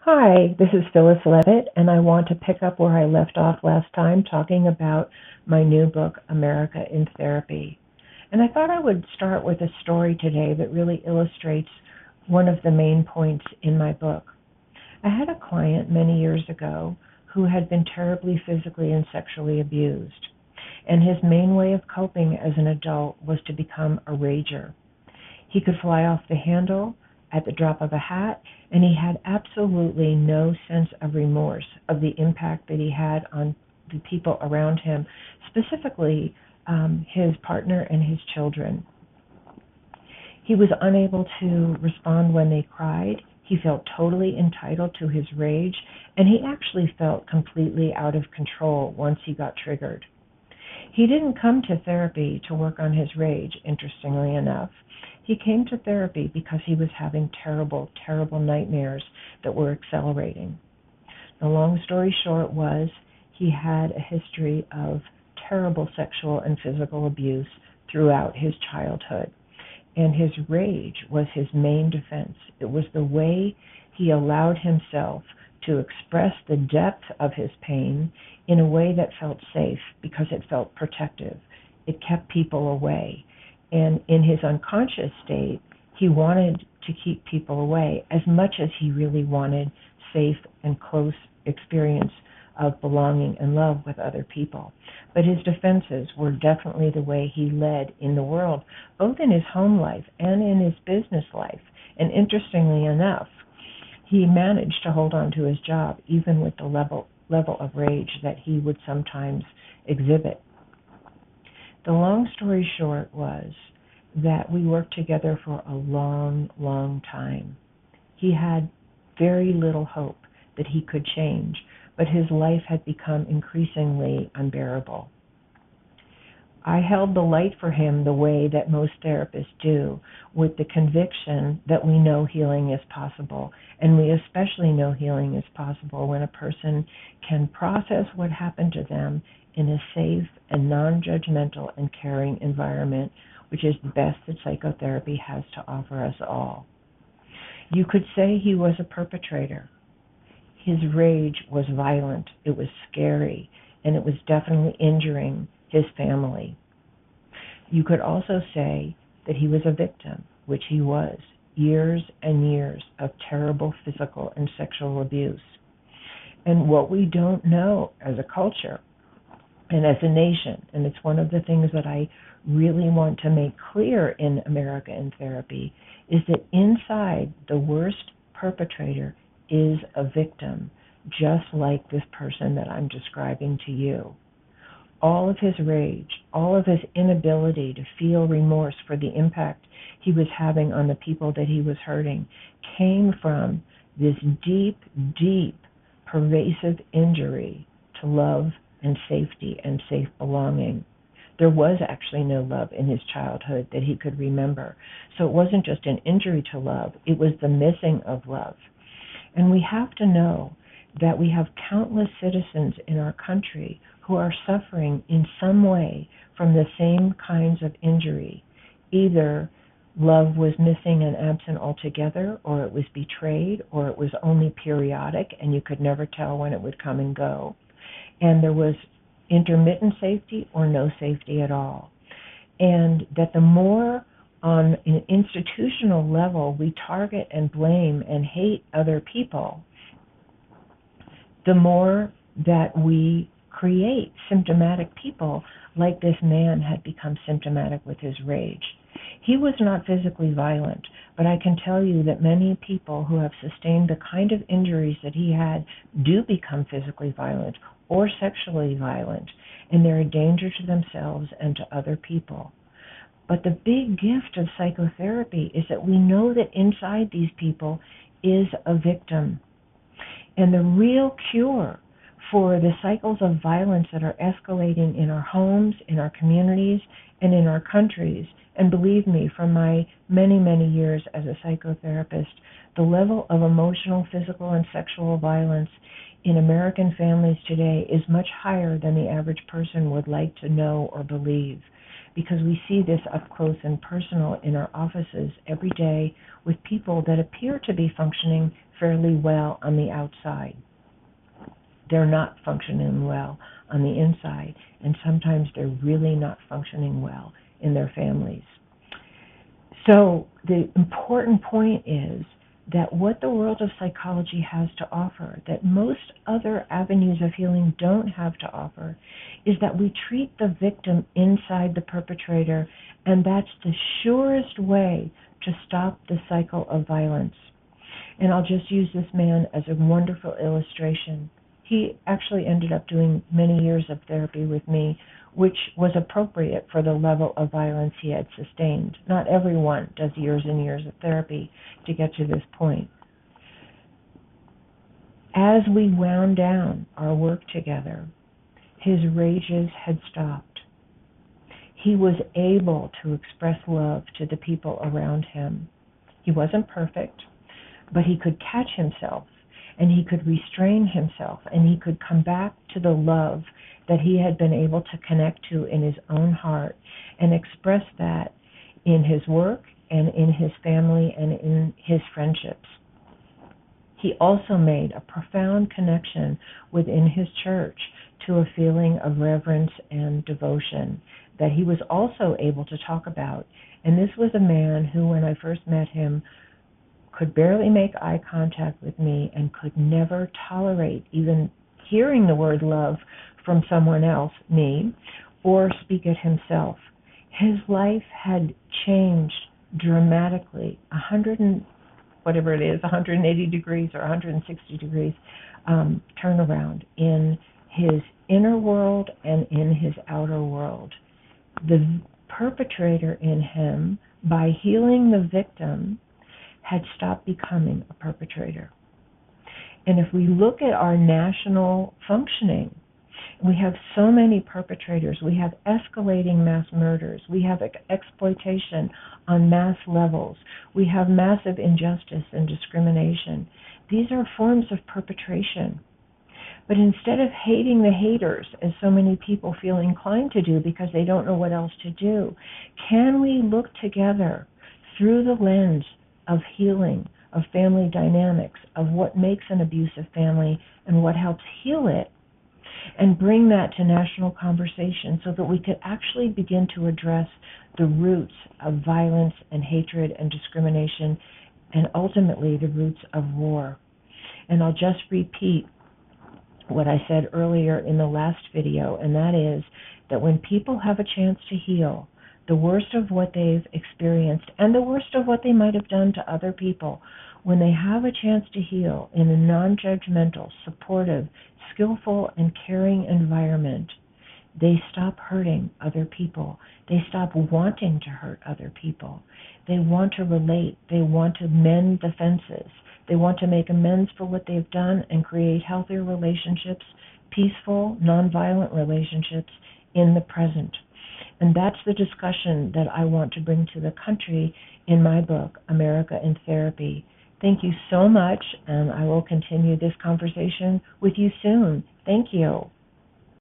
Hi, this is Phyllis Levitt, and I want to pick up where I left off last time talking about my new book, America in Therapy. And I thought I would start with a story today that really illustrates one of the main points in my book. I had a client many years ago who had been terribly physically and sexually abused, and his main way of coping as an adult was to become a rager. He could fly off the handle at the drop of a hat, and he had absolutely no sense of remorse of the impact that he had on the people around him, specifically his partner and his children. He was unable to respond when they cried. He felt totally entitled to his rage, and he actually felt completely out of control once he got triggered. He didn't come to therapy to work on his rage, interestingly enough. He came to therapy because he was having terrible, terrible nightmares that were accelerating. The long story short was he had a history of terrible sexual and physical abuse throughout his childhood, and his rage was his main defense. It was the way he allowed himself to express the depth of his pain in a way that felt safe because it felt protective. It kept people away. And in his unconscious state, he wanted to keep people away as much as he really wanted safe and close experience of belonging and love with other people. But his defenses were definitely the way he led in the world, both in his home life and in his business life. And interestingly enough, he managed to hold on to his job even with the level of rage that he would sometimes exhibit. The long story short was that we worked together for a long, long time. He had very little hope that he could change, but his life had become increasingly unbearable. I held the light for him the way that most therapists do, with the conviction that we know healing is possible, and we especially know healing is possible when a person can process what happened to them in a safe and non-judgmental and caring environment, which is the best that psychotherapy has to offer us all. You could say he was a perpetrator. His rage was violent, it was scary, and it was definitely injuring his family. You could also say that he was a victim, which he was, years and years of terrible physical and sexual abuse. And what we don't know as a culture and as a nation, and it's one of the things that I really want to make clear in America in Therapy, is that inside the worst perpetrator is a victim, just like this person that I'm describing to you. All of his rage, all of his inability to feel remorse for the impact he was having on the people that he was hurting came from this deep, deep, pervasive injury to love and safety and safe belonging. There was actually no love in his childhood that he could remember. So it wasn't just an injury to love, it was the missing of love. And we have to know that we have countless citizens in our country who are suffering in some way from the same kinds of injury. Either love was missing and absent altogether, or it was betrayed, or it was only periodic and you could never tell when it would come and go. And there was intermittent safety or no safety at all. And that the more on an institutional level we target and blame and hate other people, the more that we create symptomatic people like this man had become symptomatic with his rage. He was not physically violent, but I can tell you that many people who have sustained the kind of injuries that he had do become physically violent or sexually violent, and they're a danger to themselves and to other people. But the big gift of psychotherapy is that we know that inside these people is a victim. And the real cure for the cycles of violence that are escalating in our homes, in our communities, and in our countries, and believe me, from my many, many years as a psychotherapist, the level of emotional, physical, and sexual violence in American families today is much higher than the average person would like to know or believe, because we see this up close and personal in our offices every day with people that appear to be functioning fairly well on the outside. They're not functioning well on the inside, and sometimes they're really not functioning well in their families. So the important point is that what the world of psychology has to offer, that most other avenues of healing don't have to offer, is that we treat the victim inside the perpetrator, and that's the surest way to stop the cycle of violence. And I'll just use this man as a wonderful illustration. He actually ended up doing many years of therapy with me, which was appropriate for the level of violence he had sustained. Not everyone does years and years of therapy to get to this point. As we wound down our work together, his rages had stopped. He was able to express love to the people around him. He wasn't perfect, but he could catch himself, and he could restrain himself, and he could come back to the love that he had been able to connect to in his own heart and express that in his work and in his family and in his friendships. He also made a profound connection within his church to a feeling of reverence and devotion that he was also able to talk about. And this was a man who, when I first met him, could barely make eye contact with me and could never tolerate even hearing the word love from someone else, me, or speak it himself. His life had changed dramatically, 180 degrees or 160 degrees turnaround in his inner world and in his outer world. The perpetrator in him, by healing the victim, had stopped becoming a perpetrator. And if we look at our national functioning, we have so many perpetrators. We have escalating mass murders. We have exploitation on mass levels. We have massive injustice and discrimination. These are forms of perpetration. But instead of hating the haters, as so many people feel inclined to do because they don't know what else to do, can we look together through the lens of healing, of family dynamics, of what makes an abusive family and what helps heal it, and bring that to national conversation so that we could actually begin to address the roots of violence and hatred and discrimination, and ultimately the roots of war. And I'll just repeat what I said earlier in the last video, and that is that when people have a chance to heal the worst of what they've experienced and the worst of what they might have done to other people, when they have a chance to heal in a non-judgmental, supportive, skillful, and caring environment, they stop hurting other people. They stop wanting to hurt other people. They want to relate. They want to mend the fences. They want to make amends for what they've done and create healthier relationships, peaceful, nonviolent relationships in the present. And that's the discussion that I want to bring to the country in my book, America in Therapy. Thank you so much, and I will continue this conversation with you soon. Thank you.